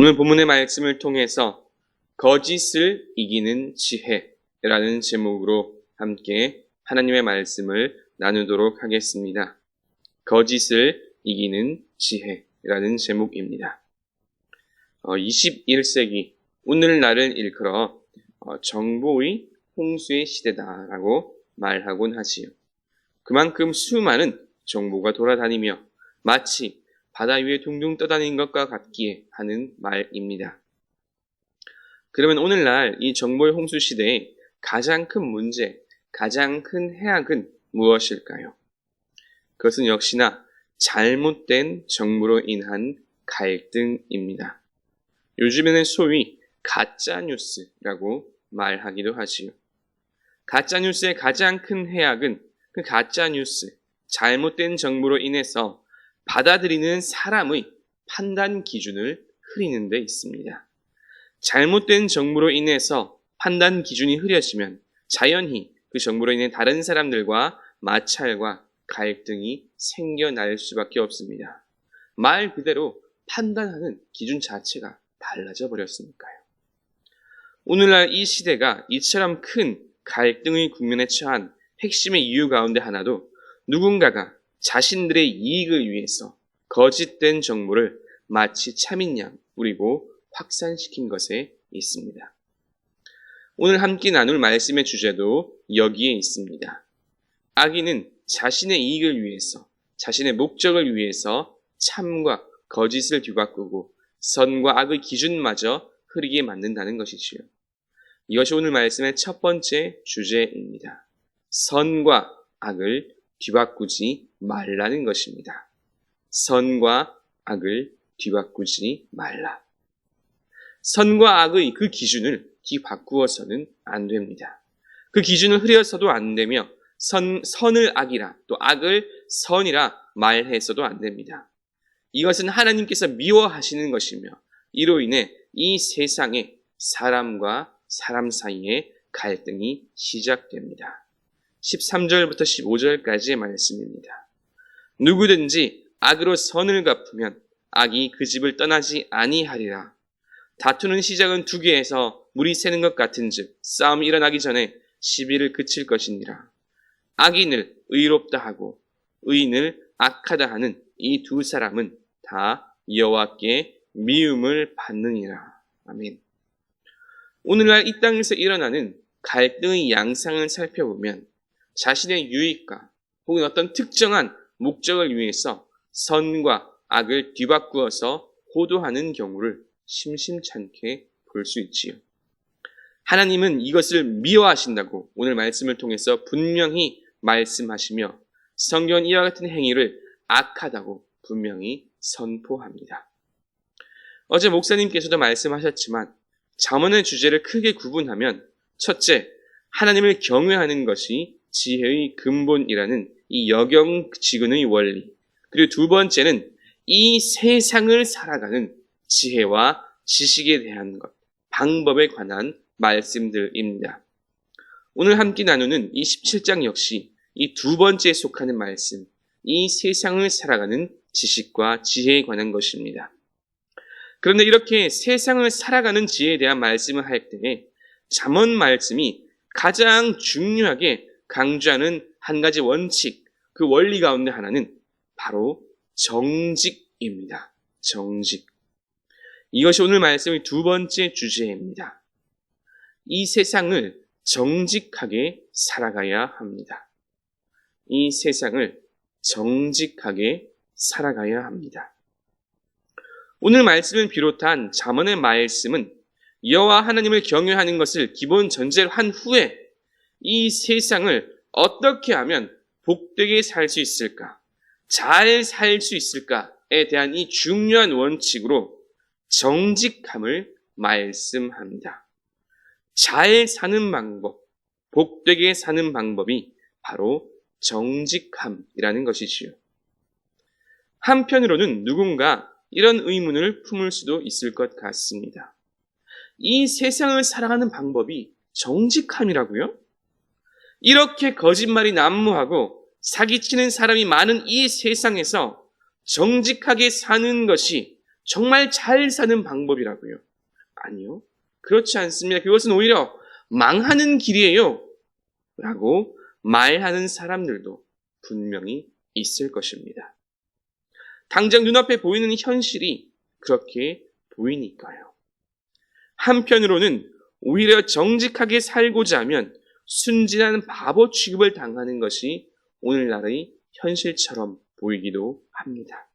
오늘 본문의 말씀을 통해서 거짓을 이기는 지혜라는 제목으로 함께 하나님의 말씀을 나누도록 하겠습니다. 거짓을 이기는 지혜라는 제목입니다. 21세기 오늘날을 일컬어 정보의 홍수의 시대다라고 말하곤 하지요. 그만큼 수많은 정보가 돌아다니며 마치 바다 위에 둥둥 떠다니는 것과 같기에 하는 말입니다. 그러면 오늘날 이 정보의 홍수 시대의 가장 큰 문제, 가장 큰 해악은 무엇일까요? 그것은 역시나 잘못된 정보로 인한 갈등입니다. 요즘에는 소위 가짜뉴스라고 말하기도 하지요. 가짜뉴스의 가장 큰 해악은 그 가짜뉴스, 잘못된 정보로 인해서 받아들이는 사람의 판단 기준을 흐리는 데 있습니다. 잘못된 정보로 인해서 판단 기준이 흐려지면 자연히 그 정보로 인해 다른 사람들과 마찰과 갈등이 생겨날 수밖에 없습니다. 말 그대로 판단하는 기준 자체가 달라져 버렸으니까요. 오늘날 이 시대가 이처럼 큰 갈등의 국면에 처한 핵심의 이유 가운데 하나도 누군가가 자신들의 이익을 위해서 거짓된 정보를 마치 참인 양 뿌리고 확산시킨 것에 있습니다. 오늘 함께 나눌 말씀의 주제도 여기에 있습니다. 악인은 자신의 이익을 위해서, 자신의 목적을 위해서 참과 거짓을 뒤바꾸고 선과 악의 기준마저 흐리게 만든다는 것이지요. 이것이 오늘 말씀의 첫 번째 주제입니다. 선과 악을 뒤바꾸지 말라는 것입니다. 선과 악을 뒤바꾸지 말라. 선과 악의 그 기준을 뒤바꾸어서는 안 됩니다. 그 기준을 흐려서도 안 되며 선을 악이라 또 악을 선이라 말해서도 안 됩니다. 이것은 하나님께서 미워하시는 것이며 이로 인해 이 세상에 사람과 사람 사이에 갈등이 시작됩니다. 13절부터 15절까지의 말씀입니다. 누구든지 악으로 선을 갚으면 악이 그 집을 떠나지 아니하리라. 다투는 시작은 두 개에서 물이 새는 것 같은즉 싸움이 일어나기 전에 시비를 그칠 것이니라. 악인을 의롭다 하고 의인을 악하다 하는 이 두 사람은 다 여호와께 미움을 받느니라. 아멘. 오늘날 이 땅에서 일어나는 갈등의 양상을 살펴보면 자신의 유익과 혹은 어떤 특정한 목적을 위해서 선과 악을 뒤바꾸어서 호도하는 경우를 심심찮게 볼 수 있지요. 하나님은 이것을 미워하신다고 오늘 말씀을 통해서 분명히 말씀하시며 성경은 이와 같은 행위를 악하다고 분명히 선포합니다. 어제 목사님께서도 말씀하셨지만 잠언의 주제를 크게 구분하면 첫째, 하나님을 경외하는 것이 지혜의 근본이라는 이 역영지근의 원리, 그리고 두 번째는 이 세상을 살아가는 지혜와 지식에 대한 것, 방법에 관한 말씀들입니다. 오늘 함께 나누는 이 17장 역시 이 두 번째에 속하는 말씀, 이 세상을 살아가는 지식과 지혜에 관한 것입니다. 그런데 이렇게 세상을 살아가는 지혜에 대한 말씀을 할 때에 잠언 말씀이 가장 중요하게 강조하는 한 가지 원칙, 그 원리 가운데 하나는 바로 정직입니다. 정직. 이것이 오늘 말씀의 두 번째 주제입니다. 이 세상을 정직하게 살아가야 합니다. 이 세상을 정직하게 살아가야 합니다. 오늘 말씀을 비롯한 잠언의 말씀은 여호와 하나님을 경외하는 것을 기본 전제로 한 후에 이 세상을 어떻게 하면 복되게 살 수 있을까, 잘 살 수 있을까에 대한 이 중요한 원칙으로 정직함을 말씀합니다. 잘 사는 방법, 복되게 사는 방법이 바로 정직함이라는 것이지요. 한편으로는 누군가 이런 의문을 품을 수도 있을 것 같습니다. 이 세상을 살아가는 방법이 정직함이라고요? 이렇게 거짓말이 난무하고 사기치는 사람이 많은 이 세상에서 정직하게 사는 것이 정말 잘 사는 방법이라고요? 아니요. 그렇지 않습니다. 그것은 오히려 망하는 길이에요. 라고 말하는 사람들도 분명히 있을 것입니다. 당장 눈앞에 보이는 현실이 그렇게 보이니까요. 한편으로는 오히려 정직하게 살고자 하면 순진한 바보 취급을 당하는 것이 오늘날의 현실처럼 보이기도 합니다.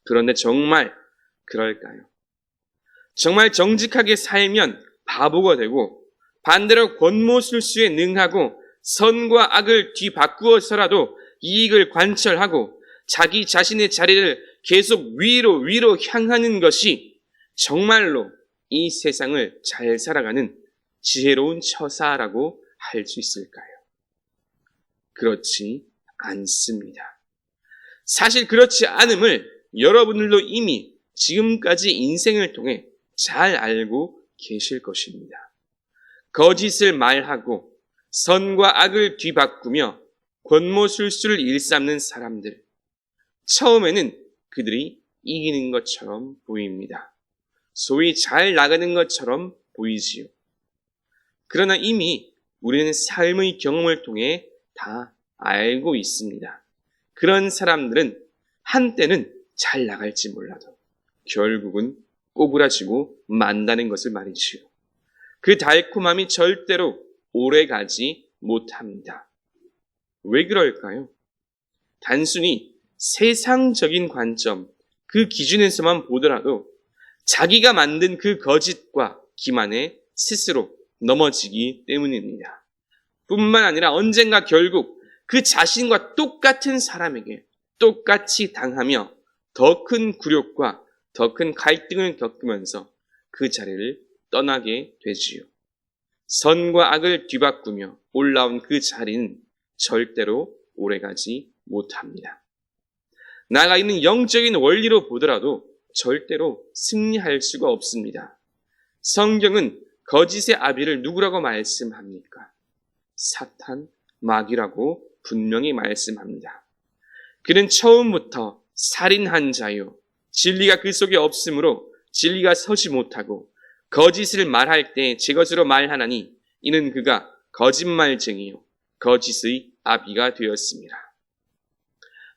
그런데 정말 그럴까요? 정말 정직하게 살면 바보가 되고 반대로 권모술수에 능하고 선과 악을 뒤바꾸어서라도 이익을 관철하고 자기 자신의 자리를 계속 위로 향하는 것이 정말로 이 세상을 잘 살아가는 지혜로운 처사라고 할 수 있을까요? 그렇지 않습니다. 사실 그렇지 않음을 여러분들도 이미 지금까지 인생을 통해 잘 알고 계실 것입니다. 거짓을 말하고 선과 악을 뒤바꾸며 권모술수를 일삼는 사람들, 처음에는 그들이 이기는 것처럼 보입니다. 소위 잘 나가는 것처럼 보이지요. 그러나 이미 우리는 삶의 경험을 통해 다 알고 있습니다. 그런 사람들은 한때는 잘 나갈지 몰라도 결국은 꼬부라지고 만다는 것을 말이지요. 그 달콤함이 절대로 오래가지 못합니다. 왜 그럴까요? 단순히 세상적인 관점, 그 기준에서만 보더라도 자기가 만든 그 거짓과 기만에 스스로 넘어지기 때문입니다. 뿐만 아니라 언젠가 결국 그 자신과 똑같은 사람에게 똑같이 당하며 더 큰 굴욕과 더 큰 갈등을 겪으면서 그 자리를 떠나게 되지요. 선과 악을 뒤바꾸며 올라온 그 자리는 절대로 오래가지 못합니다. 나아가 있는 영적인 원리로 보더라도 절대로 승리할 수가 없습니다. 성경은 거짓의 아비를 누구라고 말씀합니까? 사탄, 마귀라고 분명히 말씀합니다. 그는 처음부터 살인한 자요. 진리가 그 속에 없으므로 진리가 서지 못하고 거짓을 말할 때 제 것으로 말하나니 이는 그가 거짓말쟁이요. 거짓의 아비가 되었습니다.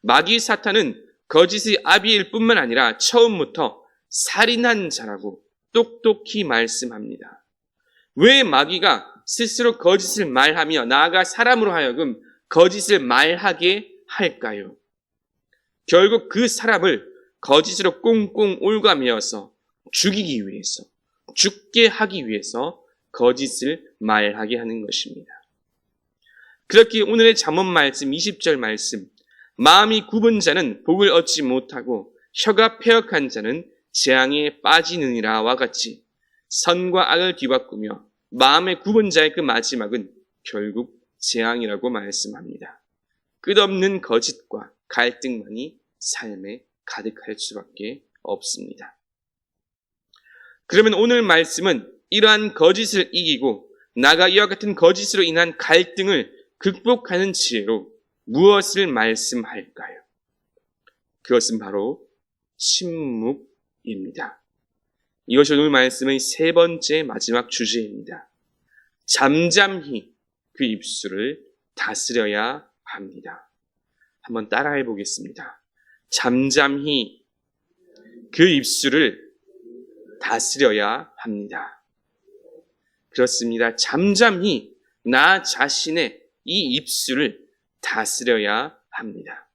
마귀 사탄은 거짓의 아비일 뿐만 아니라 처음부터 살인한 자라고 똑똑히 말씀합니다. 왜 마귀가 스스로 거짓을 말하며 나아가 사람으로 하여금 거짓을 말하게 할까요? 결국 그 사람을 거짓으로 꽁꽁 올가매어서 죽이기 위해서, 죽게 하기 위해서 거짓을 말하게 하는 것입니다. 그렇게 오늘의 잠언 말씀 20절 말씀, 마음이 굽은 자는 복을 얻지 못하고 혀가 패역한 자는 재앙에 빠지느니라와 같이 선과 악을 뒤바꾸며 마음의 굽은 자의 그 마지막은 결국 재앙이라고 말씀합니다. 끝없는 거짓과 갈등만이 삶에 가득할 수밖에 없습니다. 그러면 오늘 말씀은 이러한 거짓을 이기고 나가 이와 같은 거짓으로 인한 갈등을 극복하는 지혜로 무엇을 말씀할까요? 그것은 바로 침묵입니다. 이것이 오늘 말씀의 세 번째 마지막 주제입니다. 잠잠히 그 입술을 다스려야 합니다. 한번 따라해 보겠습니다. 잠잠히 그 입술을 다스려야 합니다. 그렇습니다. 잠잠히 나 자신의 이 입술을 다스려야 합니다.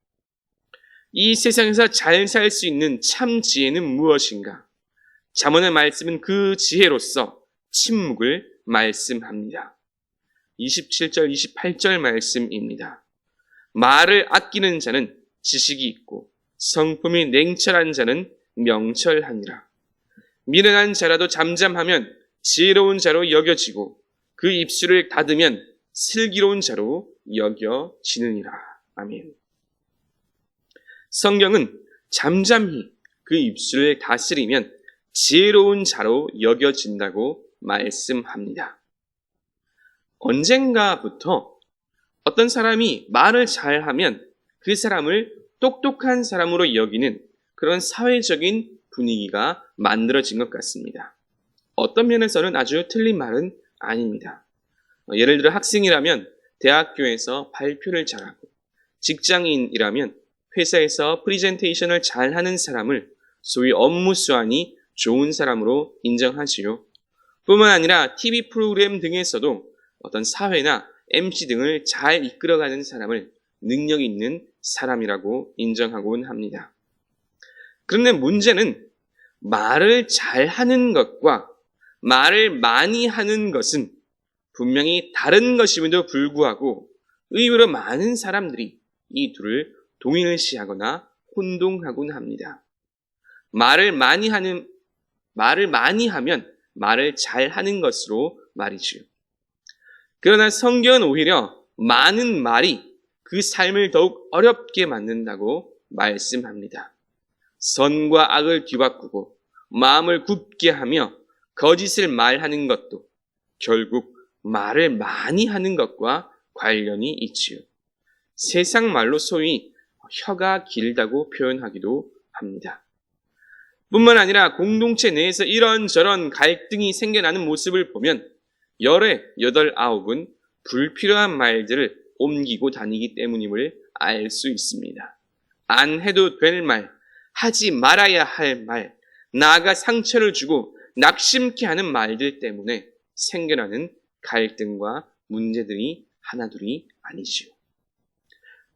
이 세상에서 잘 살 수 있는 참 지혜는 무엇인가? 잠언의 말씀은 그 지혜로서 침묵을 말씀합니다. 27절, 28절 말씀입니다. 말을 아끼는 자는 지식이 있고 성품이 냉철한 자는 명철하니라. 미련한 자라도 잠잠하면 지혜로운 자로 여겨지고 그 입술을 닫으면 슬기로운 자로 여겨지느니라. 아멘. 성경은 잠잠히 그 입술을 다스리면 지혜로운 자로 여겨진다고 말씀합니다. 언젠가부터 어떤 사람이 말을 잘하면 그 사람을 똑똑한 사람으로 여기는 그런 사회적인 분위기가 만들어진 것 같습니다. 어떤 면에서는 아주 틀린 말은 아닙니다. 예를 들어 학생이라면 대학교에서 발표를 잘하고, 직장인이라면 회사에서 프리젠테이션을 잘하는 사람을 소위 업무 수완이 좋은 사람으로 인정하지요. 뿐만 아니라 TV 프로그램 등에서도 어떤 사회나 MC 등을 잘 이끌어가는 사람을 능력 있는 사람이라고 인정하곤 합니다. 그런데 문제는 말을 잘하는 것과 말을 많이 하는 것은 분명히 다른 것임에도 불구하고 의외로 많은 사람들이 이 둘을 동일시하거나 혼동하곤 합니다. 말을 많이 하면 말을 잘하는 것으로 말이지요. 그러나 성경은 오히려 많은 말이 그 삶을 더욱 어렵게 만든다고 말씀합니다. 선과 악을 뒤바꾸고 마음을 굳게 하며 거짓을 말하는 것도 결국 말을 많이 하는 것과 관련이 있지요. 세상 말로 소위 혀가 길다고 표현하기도 합니다. 뿐만 아니라 공동체 내에서 이런저런 갈등이 생겨나는 모습을 보면 열에 8, 9은 불필요한 말들을 옮기고 다니기 때문임을 알 수 있습니다. 안 해도 될 말, 하지 말아야 할 말, 나아가 상처를 주고 낙심케 하는 말들 때문에 생겨나는 갈등과 문제들이 하나둘이 아니지요.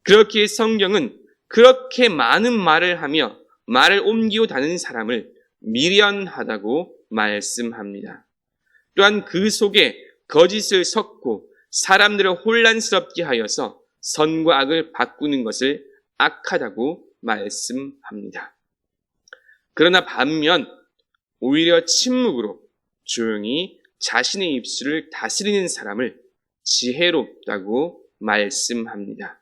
그렇기에 성경은 그렇게 많은 말을 하며 말을 옮기고 다니는 사람을 미련하다고 말씀합니다. 또한 그 속에 거짓을 섞고 사람들을 혼란스럽게 하여서 선과 악을 바꾸는 것을 악하다고 말씀합니다. 그러나 반면 오히려 침묵으로 조용히 자신의 입술을 다스리는 사람을 지혜롭다고 말씀합니다.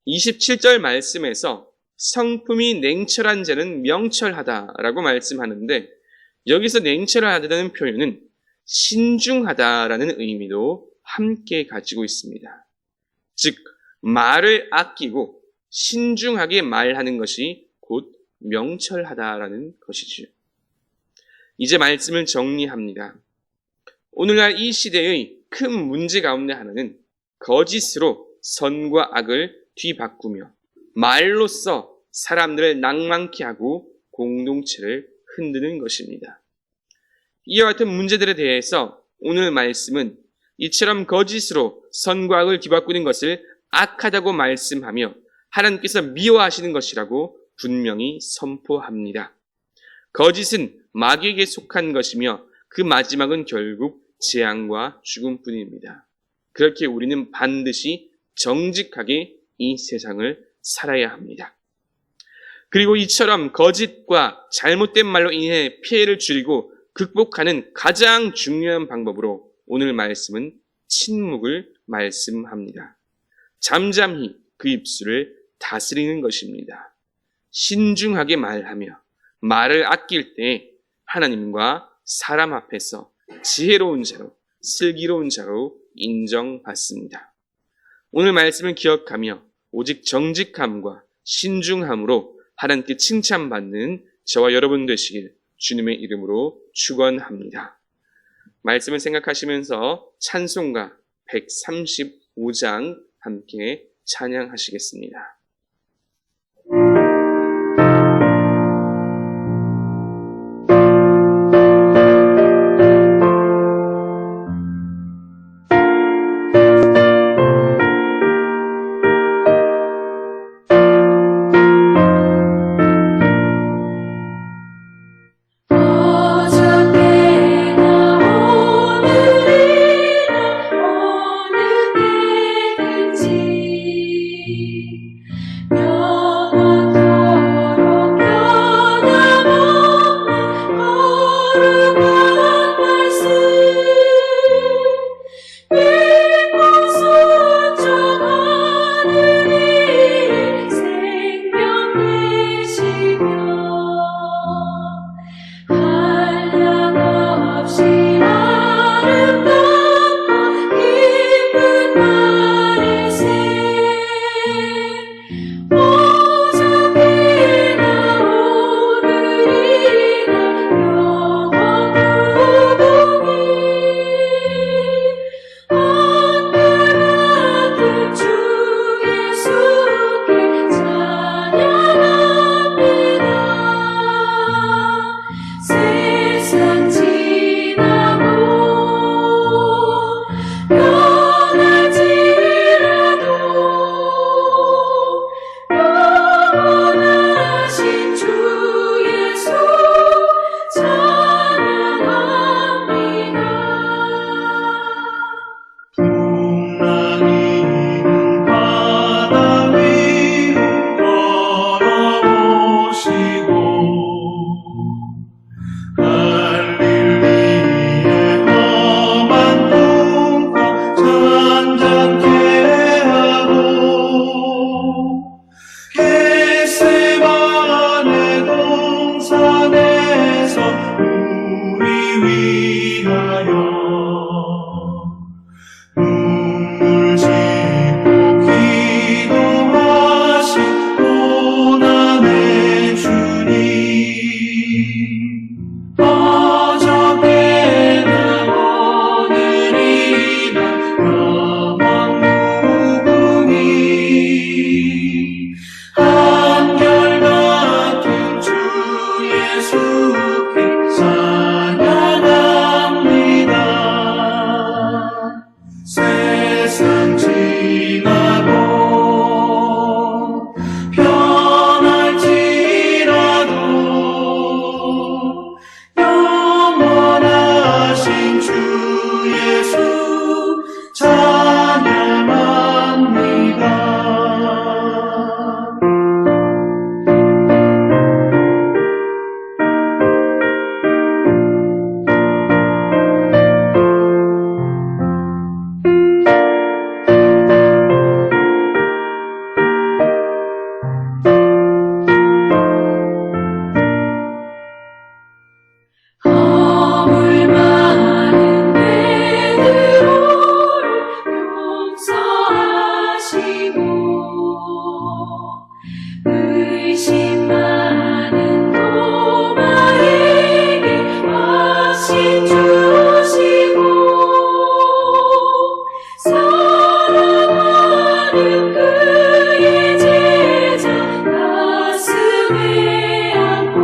27절 말씀에서 성품이 냉철한 자는 명철하다라고 말씀하는데, 여기서 냉철하다는 표현은 신중하다라는 의미도 함께 가지고 있습니다. 즉, 말을 아끼고 신중하게 말하는 것이 곧 명철하다라는 것이지요. 이제 말씀을 정리합니다. 오늘날 이 시대의 큰 문제 가운데 하나는 거짓으로 선과 악을 뒤바꾸며 말로써 사람들을 낭만케 하고 공동체를 흔드는 것입니다. 이와 같은 문제들에 대해서 오늘 말씀은 이처럼 거짓으로 선과 악을 뒤바꾸는 것을 악하다고 말씀하며 하나님께서 미워하시는 것이라고 분명히 선포합니다. 거짓은 마귀에게 속한 것이며 그 마지막은 결국 재앙과 죽음뿐입니다. 그렇게 우리는 반드시 정직하게 이 세상을 살아야 합니다. 그리고 이처럼 거짓과 잘못된 말로 인해 피해를 줄이고 극복하는 가장 중요한 방법으로 오늘 말씀은 침묵을 말씀합니다. 잠잠히 그 입술을 다스리는 것입니다. 신중하게 말하며 말을 아낄 때 하나님과 사람 앞에서 지혜로운 자로, 슬기로운 자로 인정받습니다. 오늘 말씀을 기억하며 오직 정직함과 신중함으로 하나님께 칭찬받는 저와 여러분 되시길 주님의 이름으로 축원합니다. 말씀을 생각하시면서 찬송가 135장 함께 찬양하시겠습니다. 갈릴리의 험한 동파 잔잔케 하고 겟세마네 동산에서 우리 위하여 눈물 짓고 기도하신 고난의 주님 어저께나 오늘이나 영원 무궁히 한결같은 주 예수께 찬양합니다. 세상 지나고 변할지라도 영원하신 주 예수 찬양합니다. 허물 많은 베드로를 용서하시고 의심 많은 도마에게 확신 주시고 사랑하는 그의 제자 가슴에 안고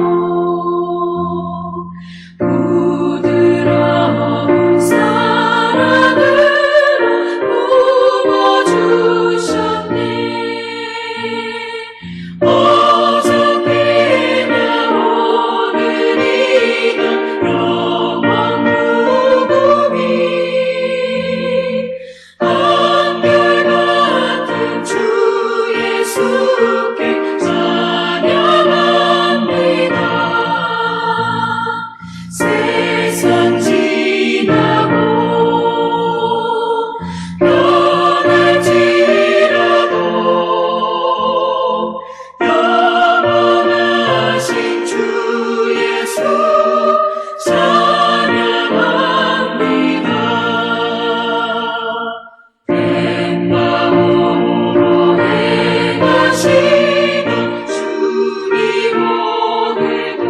부드러운 사랑으로 품어주셨네. 어저께나 오늘이나 영원 무궁히 한결같은 주 예수께 찬양합니다. 세상 지나고 변할지라도 영원하신 주 예수 찬양합니다. 된 마음으로 행하시는 주님 오늘도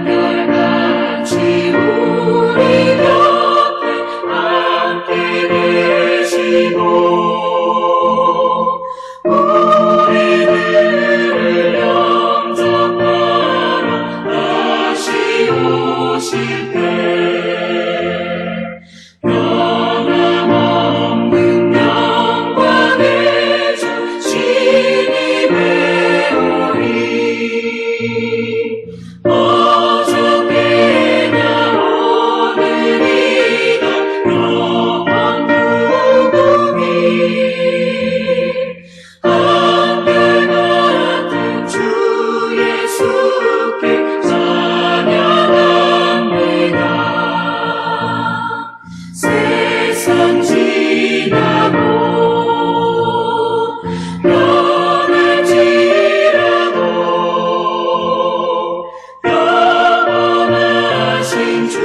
한결같이 우리 곁에 함께 계시고 우리들을 영접하러 다시 오실 때 변함없는 영광의 주 신이 배우리. 어저께나 오늘이나 영원 무궁히 한결같은 주 예수께 찬양합니다. 세상 지나고 변할지라도 영원하신 주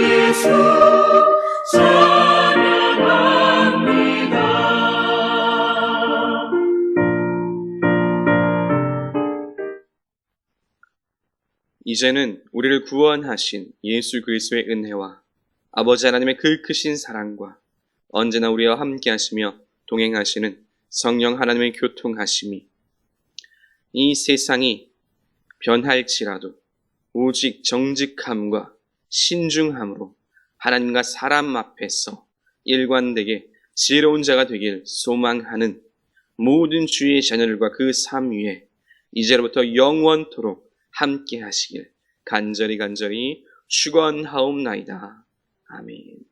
예수 찬양합니다. 이제는 우리를 구원하신 예수 그리스도의 은혜와 아버지 하나님의 그 크신 사랑과 언제나 우리와 함께 하시며 동행하시는 성령 하나님의 교통하심이 이 세상이 변할지라도 오직 정직함과 신중함으로 하나님과 사람 앞에서 일관되게 지혜로운 자가 되길 소망하는 모든 주의 자녀들과 그 삶 위에 이제로부터 영원토록 함께 하시길 간절히 축원하옵나이다. 아멘.